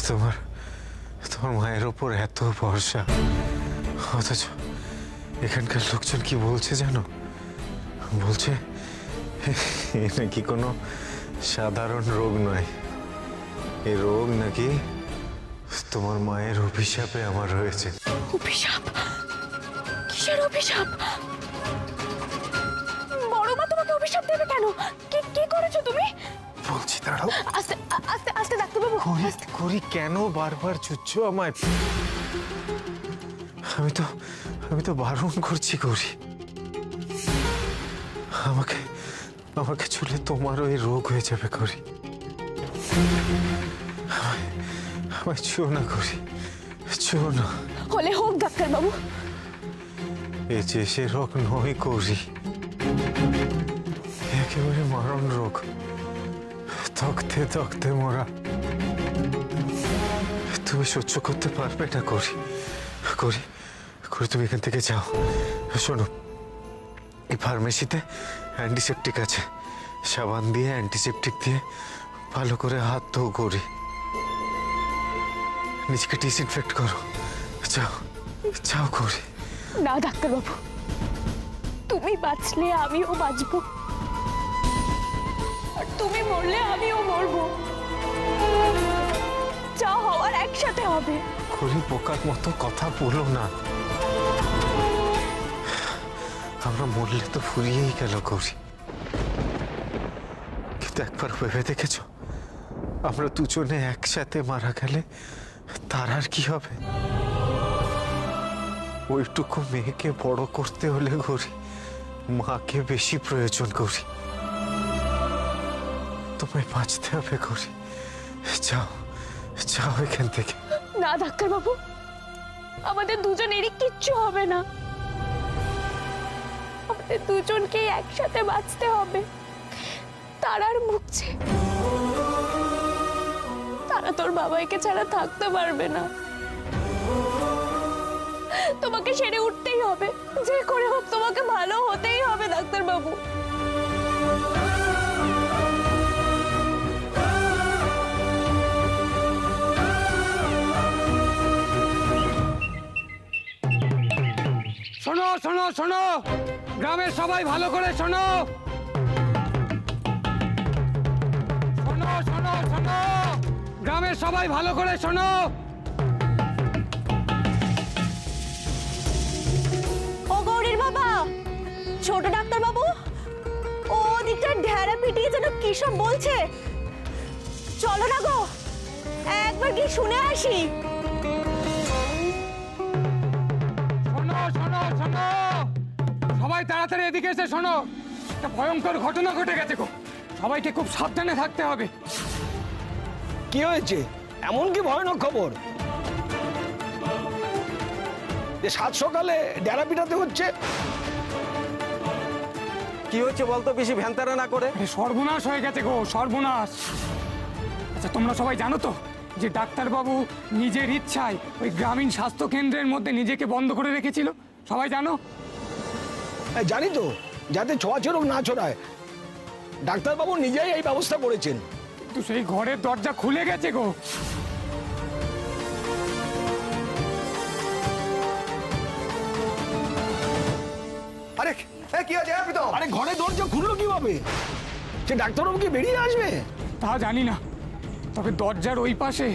তোমার তোমার মায়ের ওপর এত ভরসা, অথচ এখানকার লোকজন কি বলছে জানো? বলছে এ নাকি কোনো সাধারণ রোগ নয়, এই রোগ নাকি তোমার মায়ের অভিশাপে আমার হয়েছে। অভিশাপ? কিসের অভিশাপ? বড় মা তোমাকে অভিশাপ দেবে কেন? কি করেছো তুমি? বলছি দাঁড়াও। আস্তে আস্তে আস্তে ডাক্তারবাবু। করি কেন বারবার ছুটছো আমায়? আমি তো বারণ করছি করি। আমাকে ছুলে তোমার ওই রোগ হয়ে যাবে করি। আমায় ছুঁয়ো না করি, ছুঁয়ো না। হলে হোক ডাক্তারবাবু। এ যে সে রোগ নয় করি, একেবারে মারণ রোগ, তক্তে তক্তে মরা। তুমি সহ্য করতে পারবে না করি। তুমি এখান থেকে যাও। শোনো, এই ফার্মেসিতে অ্যান্টিসেপটিক আছে, সাবান দিয়ে অ্যান্টিসেপটিক দিয়ে ভালো করে হাত ধো করি, নিজেকে ডিসইনফেক্ট করো। যাও করি। না ডাক্তারবাবু, তুমি বাঁচলে আমিও বাঁচবো, আর তুমি মরলে আমিও মরবো। যা হওয়ার একসাথে হবে। করি বোকার মতো কথা বলো না। আমরা মরলে তো ফুরিয়েই গেল করি, কিন্তু একবার ভেবে দেখেছ আমরা দুজনে একসাথে মারা গেলে তার আর কি হবে? ওইটুকু মেয়েকে বড় করতে হলে করি মাকে বেশি প্রয়োজন করি। তোমায় বাঁচতে হবে করি। যাও এখান থেকে। না ডাক্তারবাবু, আমাদের দুজনেরই কিচ্ছু হবে না। আমাদের দুজনকেই একসাথে বাঁচতে হবে। তারার মুখছে, তারা তোর বাবাইকে ছাড়া থাকতে পারবে না। তোমাকে সেরে উঠতেই হবে, যে করে হোক তোমাকে ভালো হতেই হবে ডাক্তারবাবু। শোনো শোনো শোনো, গ্রামের সবাই ভালো করে শোনো। শোনো শোনো শোনো, গ্রামের সবাই ভালো করে শোনো। ও গৌরীর বাবা, ছোট ডাক্তারবাবু ও দিকটা ঢেরা পিটিয়ে যেন কি সব বলছে। চলো না গো, একবার কি শুনে আসি। সবাই তাড়াতাড়ি এদিকে এসে শোনো, একটা ভয়ঙ্কর ঘটনা ঘটে গেছে গো। সবাইকে খুব সাবধানে থাকতে হবে। কি হয়েছে? এমন কি ভয়ানক খবর যে সাত সকালে ডেরা পিটাতে হচ্ছে? কি হচ্ছে বলতো, বেশি ভ্যানতারা না করে। সর্বনাশ হয়ে গেছে গো, সর্বনাশ। আচ্ছা, তোমরা সবাই জানো তো যে ডাক্তারবাবু নিজের ইচ্ছায় ওই গ্রামীণ স্বাস্থ্য কেন্দ্রের মধ্যে নিজেকে বন্ধ করে রেখেছিল? সবাই জানো? জানি তো, যাতে ছোঁয়াচে রোগ না ছড়ায়। ডাক্তারবাবু নিজেই এই ব্যবস্থা করেছেন। কিন্তু সেই ঘরের দরজা খুলে গেছে গো। আরে কি আছে? আরে ঘরের দরজা খুললো কিভাবে? সে ডাক্তারবাবু কি বেরিয়ে আসবে? তা জানি না, তবে দরজার ওই পাশে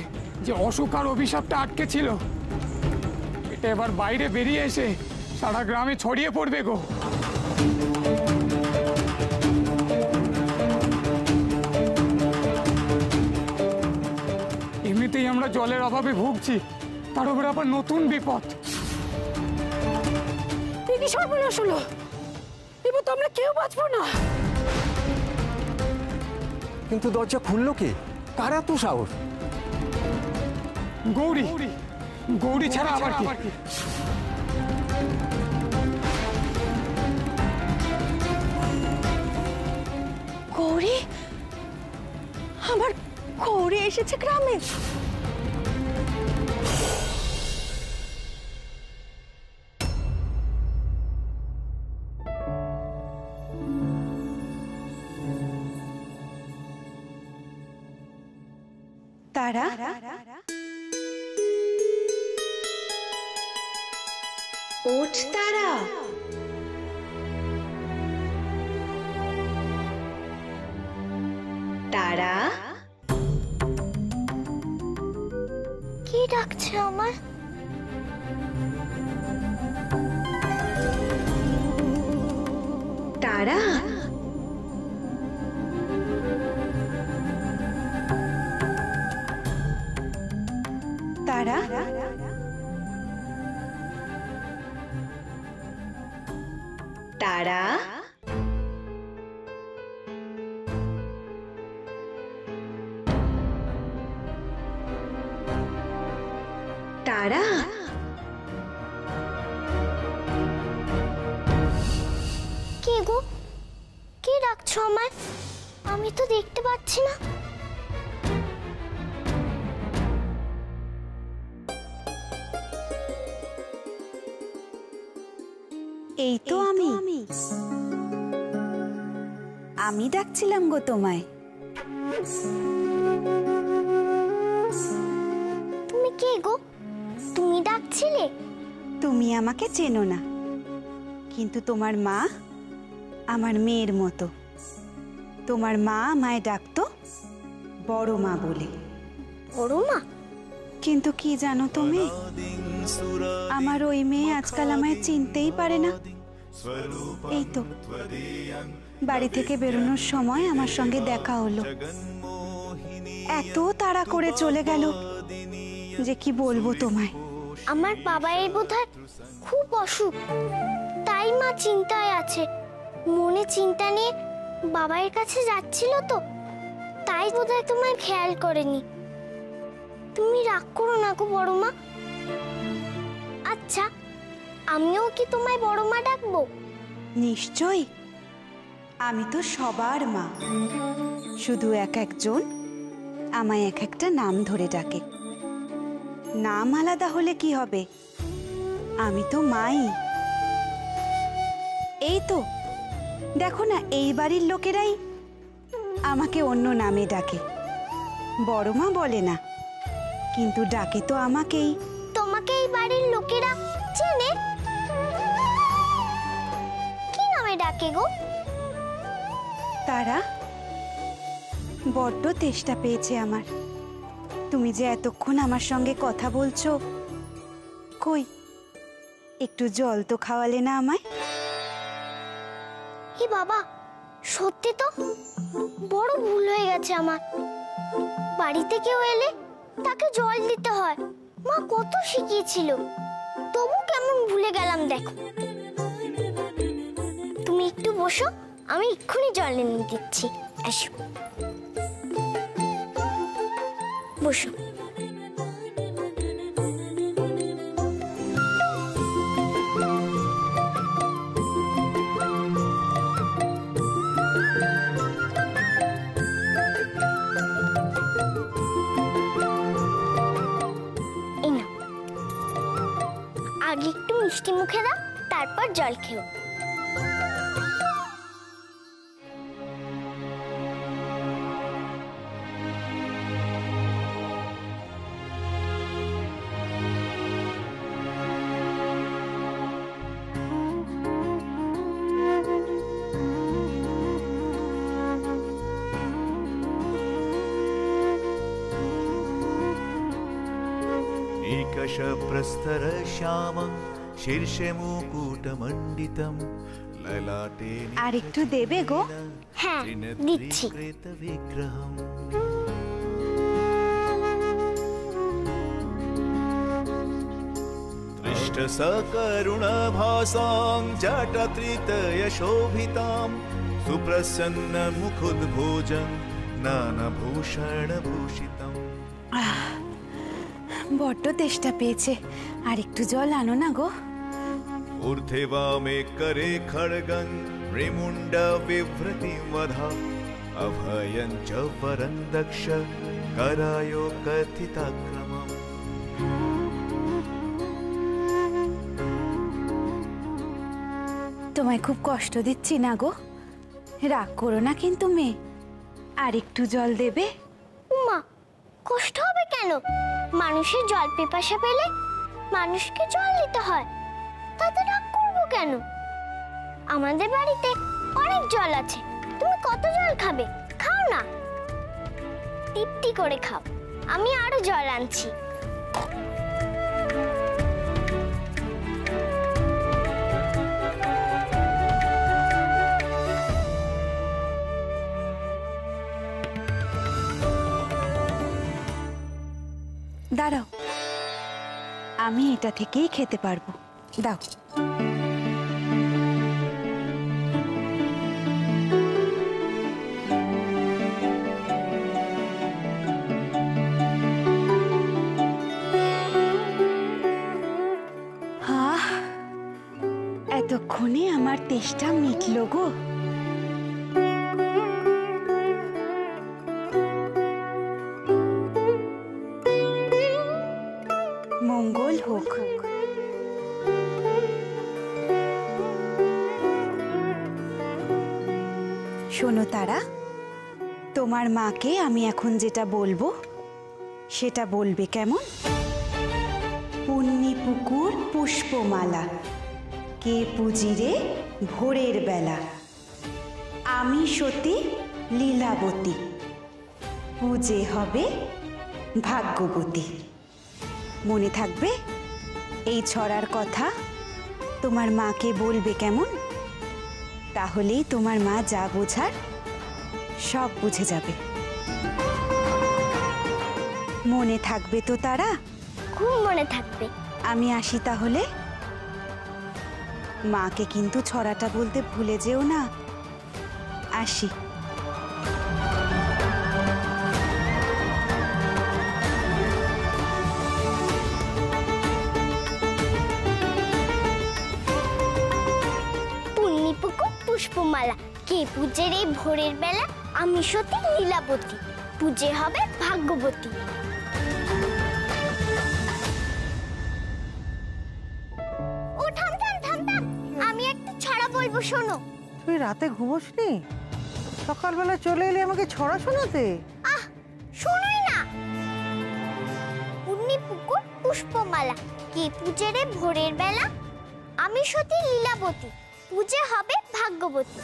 যে অসুখ আর অভিশাপটা আটকে ছিল, এটা এবার বাইরে বেরিয়ে এসে সারা গ্রামে ছড়িয়ে পড়বে গো। এমনিতেই আমরা জলের অভাবে ভুগছি, তার উপরে আবার নতুন বিপদ। কি সর্বনাশ হলো, এবার তো আমরা কেউ বাঁচবো না। কিন্তু দরজা খুললো কে? কারা তো সাহস? গৌরী ছাড়া আবার কি? গৌরী? আমার গৌরী এসেছে গ্রামে? তারা, ওঠ তারা। তারা, কি ডাকছে আমার? তারা, তারা, তারা, তারা। কে গো? কে ডাকছো আমায়? আমি তো দেখতে পাচ্ছি না। এই তো আমি ডাকছিলাম গো তোমায়। তুমি কে গো? তুমি ডাকছিলে? তুমি আমাকে চেনো না, কিন্তু তোমার মা আমার মেয়ের মতো। তোমার মা আমায় ডাকতো বড় মা বলে। বড় মা? কিন্তু কি জানো তুমি, আমার ওই মেয়ে আজকাল আমায় চিনতেই পারে না। এই তো বাড়ি থেকে বেরোনোর সময় আমার সঙ্গে দেখা হলো, এত তাড়া করে চলে গেল যে কি বলবো তোমায়। আমার বাবাই বোধহয় খুব অসুখ, তাই মা চিন্তায় আছে। মনে চিন্তা নিয়ে বাবার কাছে যাচ্ছিল তো, তাই বোধহয় তোমায় খেয়াল করেনি। তুমি রাগ করো না গো বড় মা। আচ্ছা, আমিও কি তোমায় বড় মা ডাকবো? নিশ্চয়ই, আমি তো সবার মা, শুধু এক একজন আমায় এক একটা নাম ধরে ডাকে। নাম আলাদা হলে কি হবে, আমি তো মাই। এই তো দেখো না, এই বাড়ির লোকেরাই আমাকে অন্য নামে ডাকে, বড় মা বলে না, কিন্তু ডাকে তো আমাকেই। তোমাকে এই বাড়ির লোকেরা চেনে? কি নামে ডাকে গো? তারা, বড্ড তেষ্টা পেয়েছে আমার। তুমি যে এতক্ষণ আমার সঙ্গে কথা বলছো, কই একটু জল তো খাওয়ালে না আমায়? হে বাবা, সত্যি তো বড় ভুল হয়ে গেছে আমার। বাড়িতে কেউ এলে তাকে জল দিতে হয়, মা কত শিখিয়েছিল, তবু কেমন ভুলে গেলাম দেখো। তুমি একটু বসো, আমি এক্ষুনি জল এনে দিচ্ছি। আসো, বসো। এই নাও, আগে একটু মিষ্টি মুখে দাও, তারপর জল খেও। एकशप्रस्तर श्यामं शीर्षे मुकुटमण्डितं ललाटे আর একটু দেবে গো? হ্যাঁ, দিচ্ছি। विग्रहम् दृष्टसकरुणभासां जटत्रितयशोभितां सुप्रसन्नमुखोद्भोजं नानाभूषणभूषितम्। বড্ড তেষ্টা পেয়েছে, আর একটু জল আনো না গো। ऊर्ध्वे वामे करे खड्गं मृमुण्ड बिभ्रति वधा अभयं च वरं दक्ष करायो कथिताक्रमम्। তোমায় খুব কষ্ট দিচ্ছি না গো? রাগ করো না কিন্তু মেয়ে, আর একটু জল দেবে? উমা, কষ্ট হবে কেন? মানুষের জল পিপাসা পেলে মানুষকে জল দিতে হয়, তাতে রাগ করবো কেন? আমাদের বাড়িতে অনেক জল আছে, তুমি কত জল খাবে? খাও না, তৃপ্তি করে খাও। আমি আরো জল আনছি। দাঁড়াও, আমি এটা থেকেই খেতে পারবো, দাও। এতক্ষণে আমার তেষ্টা মিটলো গো। মঙ্গল হোক। শোনো তারা, তোমার মাকে আমি এখন যেটা বলবো সেটা বলবে, কেমন? পুণ্যি পুকুর পুষ্পমালা, কে পুজিরে ভোরের বেলা, আমি সতী লীলাবতী, পূজে হবে ভাগ্যবতী। মনে থাকবে? এই ছড়ার কথা তোমার মাকে বলবে, কেমন? তাহলেই তোমার মা যা বোঝার সব বুঝে যাবে। মনে থাকবে তো তারা? খুব মনে থাকবে। আমি আসি তাহলে। মাকে কিন্তু ছড়াটা বলতে ভুলে যেও না। আসি। পুণ্যিপুকুর পুষ্পমালা, কে পূজের এই ভোরের বেলা, আমি সতী লীলাবতী, পূজে হবে ভাগ্যবতী। ও থাম থাম থাম থাম, আমি একটা ছড়া বলবো, শোনো। তুই রাতে ঘুমোসনি? সকালবেলা চলে এলে আমাকে ছড়া শোনাতে? আহ, শোনোই না। পুণ্যিপুকুর পুষ্পমালা, কে পূজে রে ভোরের বেলা, আমি সতী লীলাবতী, পূজে হবে ভাগ্যবতী।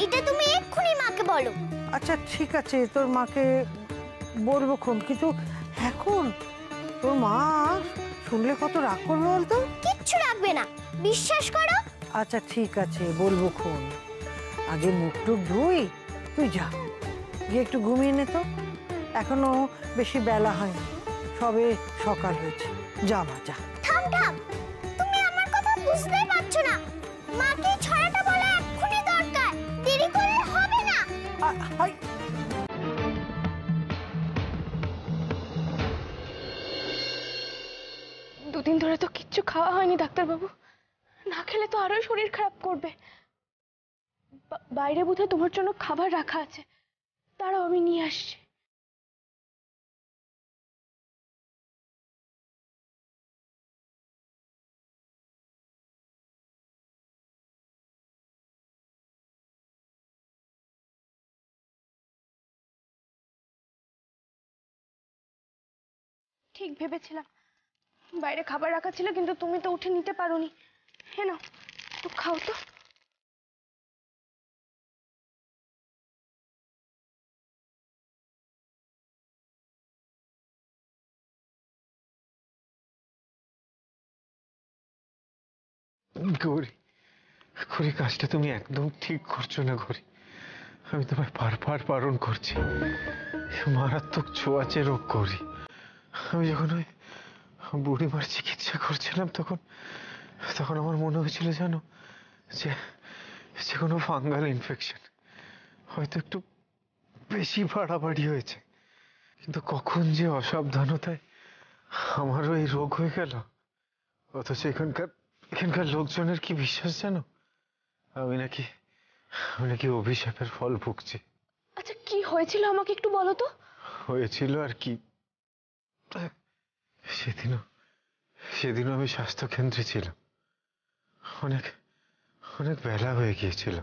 এটা তুমি এক্ষুনি মাকে বলো। আচ্ছা ঠিক আছে, তোর মাকে বলবো খন, কিন্তু এখন তোর মা শুনলে কত রাগ করবে বলতো? কিচ্ছু রাখবে না, বিশ্বাস করো। আচ্ছা ঠিক আছে, বলবো খন। আগে মুখ টুক ধুই, তুই যা গিয়ে একটু ঘুমিয়ে নে তো। এখনো বেশি বেলা হয়নি, সবে সকাল হয়েছে। যা মা যা। থাম থাম, তুমি আমার কথা বুঝতেই পারছো না। মাকে ছড়াটা বলা এক্ষুনি দরকার, দেরি করলে হবে না। দুদিন ধরে তো কিচ্ছু খাওয়া হয়নি ডাক্তারবাবু, না খেলে তো আরো শরীর খারাপ করবে। বাইরে বোধহয় তোমার জন্য খাবার রাখা আছে, তারাও আমি নিয়ে আসছি। ঠিক ভেবেছিলাম বাইরে খাবার রাখা ছিল, কিন্তু তুমি তো উঠে নিতে পারোনি। হ্যাঁ না, একটু খাও তো। গৌরী, গৌরী, কাজটা তুমি একদম ঠিক করছো না গৌরী। আমি তোমায় বারবার বারণ করছি, মারাত্মক ছোঁয়াচে রোগ গৌরী। আমি যখন ওই বুড়িমার চিকিৎসা করছিলাম তখন আমার মনে হয়েছিল জানো যে কোনো ফাঙ্গাল ইনফেকশন, হয়তো একটু বেশি বাড়াবাড়ি হয়েছে। কিন্তু কখন যে অসাবধানতায় আমারও এই রোগ হয়ে গেল। অথচ এখানকার লোকজনের কি বিশ্বাস জানো, আমি নাকি অভিশাপের ফল ভুগছি। আচ্ছা কি হয়েছিল আমাকে একটু বলো তো। হয়েছিল আর কি, সেদিনও আমি স্বাস্থ্য কেন্দ্রে ছিলাম। অনেক অনেক বেলা হয়ে গিয়েছিল,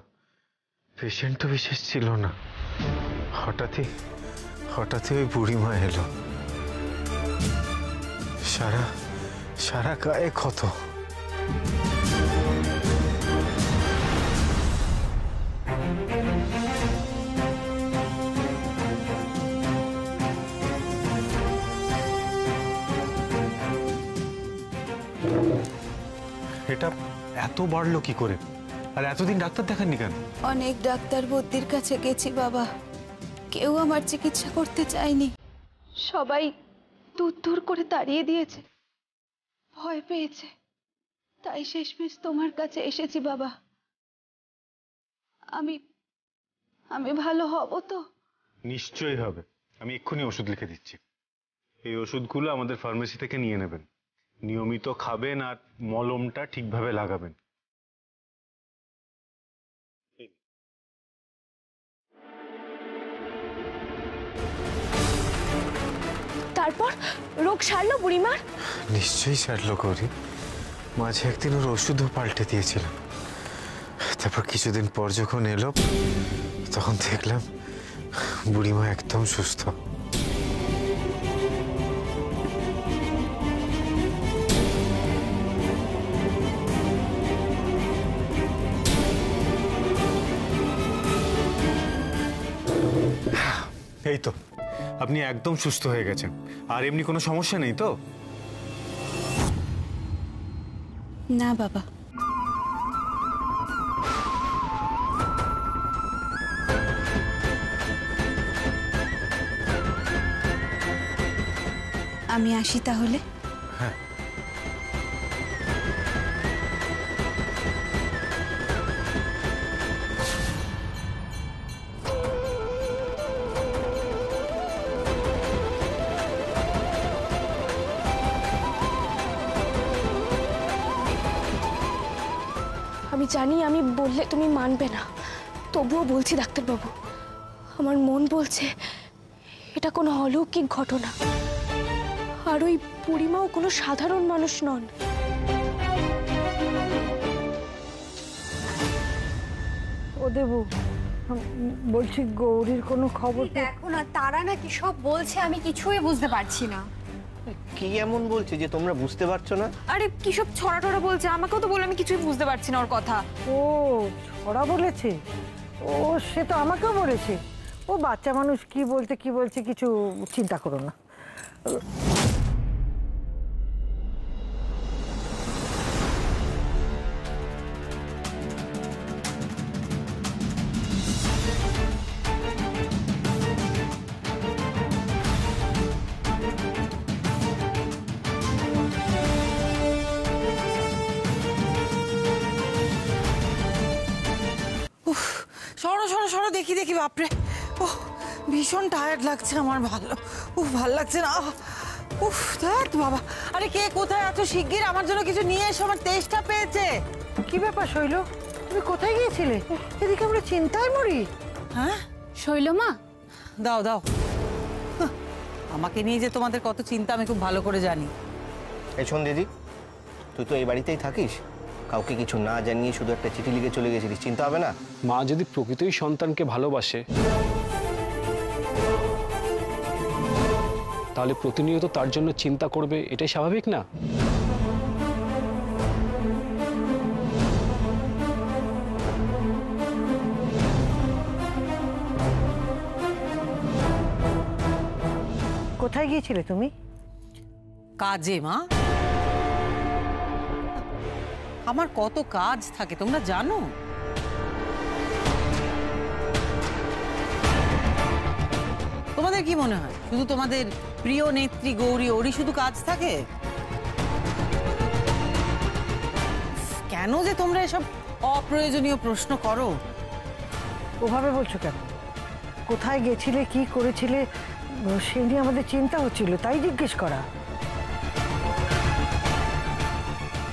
পেশেন্টও বিশেষ ছিল না। হঠাৎই ওই বুড়িমা এলো। সারা সারা গায়ে ক্ষত। এটা এত বাড়লো কি করে? আর এতদিন ডাক্তার দেখাননি কেন? অনেক ডাক্তার বুদ্ধির কাছে গেছি বাবা, কেউ আমার চিকিৎসা করতে চায়নি। সবাই দূর দূর করে তাড়িয়ে দিয়েছে, ভয় পেয়েছে। তাই শেষমেশ তোমার কাছে এসেছি বাবা। আমি আমি ভালো হব তো? নিশ্চয়ই হবে। আমি এক্ষুনি ওষুধ লিখে দিচ্ছি। এই ওষুধগুলো আমাদের ফার্মেসি থেকে নিয়ে নেবেন, নিয়মিত খাবেন আর মলমটা ঠিকভাবে লাগাবেন। তারপর রোগ সারলো বুড়িমার? নিশ্চয়ই সারলো গৌরী। মাঝে একদিন ওর ওষুধও পাল্টে দিয়েছিলাম। তারপর কিছুদিন পর যখন এলো তখন দেখলাম বুড়িমা একদম সুস্থ। এই তো, আপনি একদম সুস্থ হয়ে গেছেন। আর এমনি কোনো সমস্যা নেই তো? না বাবা, আমি আসি তাহলে। হ্যাঁ। আমি জানি আমি বললে তুমি মানবে না, তবুও বলছি ডাক্তারবাবু, আমার মন বলছে এটা কোনো অলৌকিক ঘটনা। আর ওই বুড়িমাও কোনো সাধারণ মানুষ নন। ও দেবু, বলছি গৌরীর কোনো খবর? দেখো না, তারা নাকি সব বলছে, আমি কিছুই বুঝতে পারছি না। কি এমন বলছে যে তোমরা বুঝতে পারছো না? আরে কি সব ছড়া টড়া বলছে, আমাকেও তো বলে, আমি কিছুই বুঝতে পারছি না ওর কথা। ও ছড়া বলেছে? ও সে তো আমাকেও বলেছে। ও বাচ্চা মানুষ, কি বলছে কিছু চিন্তা করো না। সরো সরো সরো, দেখি দেখি, বাপরে, ও ভীষণ টায়ার্ড লাগছে আমার। ভাল লাগছে না। উফ দেখ বাবা, আরে কে কোথায় আছো? শিগগির আমার জন্য কিছু নিয়ে এসো, আমার তেষ্টা পেয়েছে। কি ব্যাপার শৈল, তুমি কোথায় গিয়েছিলে? এদিকে আমরা চিন্তায় মরি। হ্যাঁ শৈলমা, দাও দাও, আমাকে নিয়ে যে তোমাদের কত চিন্তা আমি খুব ভালো করে জানি। এই শোন দিদি, তুই তো এই বাড়িতেই থাকিস, কাউকে কিছু না জানিয়ে শুধু একটা চিঠি লিখে চলে গেছিলিস, চিন্তা হবে না? মা যদি প্রকৃতই সন্তানকে ভালোবাসে তাহলে প্রতিনিয়ত তার জন্য চিন্তা করবে, এটাই স্বাভাবিক না? কোথায় গিয়েছিলে তুমি? কাজে মা, আমার কত কাজ থাকে তোমরা জানো। তোমাদের কি মনে হয় শুধু তোমাদের প্রিয় নেত্রী গৌরী ওরই শুধু কাজ থাকে? কেন যে তোমরা এসব অপ্রয়োজনীয় প্রশ্ন করো? ওভাবে বলছো কেন? কোথায় গেছিলে, কি করেছিলে, সে নিয়ে আমাদের চিন্তা হচ্ছিল, তাই জিজ্ঞেস করা।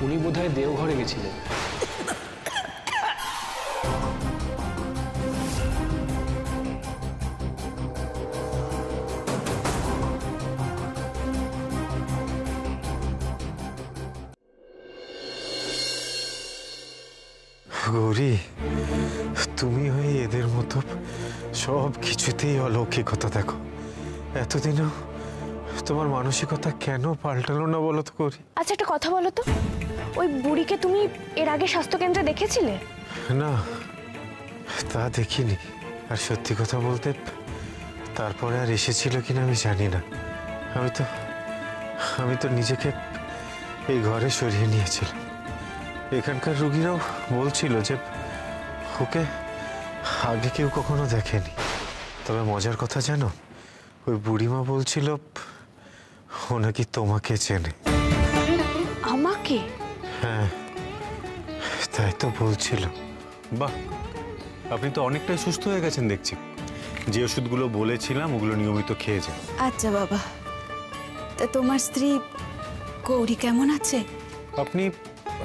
উনি বোধহয় দেওঘরে গেছিলেন। গৌরী, তুমি হয়ে এদের মতো সব কিছুতেই অলৌকিকতা দেখো। এতদিনও তোমার মানসিকতা কেন পাল্টালো না বলো তো করি? আচ্ছা একটা কথা বলো তো, ওই বুড়িকে তুমি এর আগে স্বাস্থ্যকেন্দ্রে দেখেছিলে? না, তা দেখিনি। আর সত্যি কথা বলতে তারপরে আর এসেছিল কিনা আমি জানি না। আমি তো নিজেকে এই ঘরে সরিয়ে নিয়েছিলাম। এখানকার রুগীরাও বলছিল যে ওকে আগে কেউ কখনো দেখেনি। তবে মজার কথা জানো, ওই বুড়িমা বলছিল ও নাকি তোমাকে চেনে। আমাকে? হ্যাঁ, তাই তো বলছিল। বাহ, আপনি তো অনেকটাই সুস্থ হয়ে গেছেন দেখছি। যে ওষুধগুলো বলেছিলাম ওগুলো নিয়মিত খেয়ে যান। আচ্ছা বাবা, তা তোমার স্ত্রী গৌরী কেমন আছে?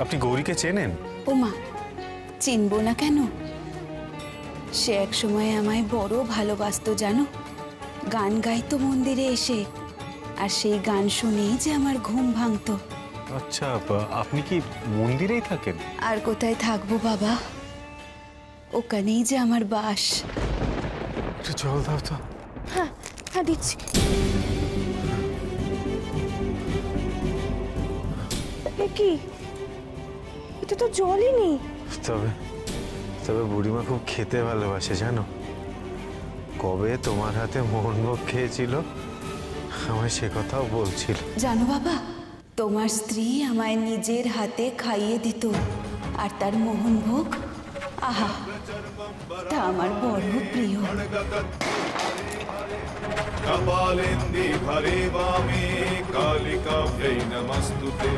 আপনি গৌরীকে চেনেন? ওমা, চিনবো না কেন? সে এক সময় আমায় বড় ভালোবাসতো জানো। গান গাইতো মন্দিরে এসে, আর সেই গান শুনেই যে আমার ঘুম ভাঙতো। আচ্ছা, আপনি কি মন্দিরেই থাকেন? আর কোথায় থাকবো বাবা, ওখানেই যে আমার বাস। একটু জল দাও তো। হ্যাঁ হ্যাঁ দিচ্ছি। এ কি, এটা তো জলই নেই। তবে বুড়িমা খুব খেতে ভালোবাসে জানো। কবে তোমার হাতে মোহনভোগ খেয়েছিল আমায় সে কথাও বলছিল। জানো বাবা, তোমার স্ত্রী আমায় নিজের হাতে খাইয়ে দিত, আর তার মোহনভোগ, আহা, তা আমার বড় প্রিয়। কপালেন্দি ভরে বামে কালিকাভ্যৈ নমস্তুতে।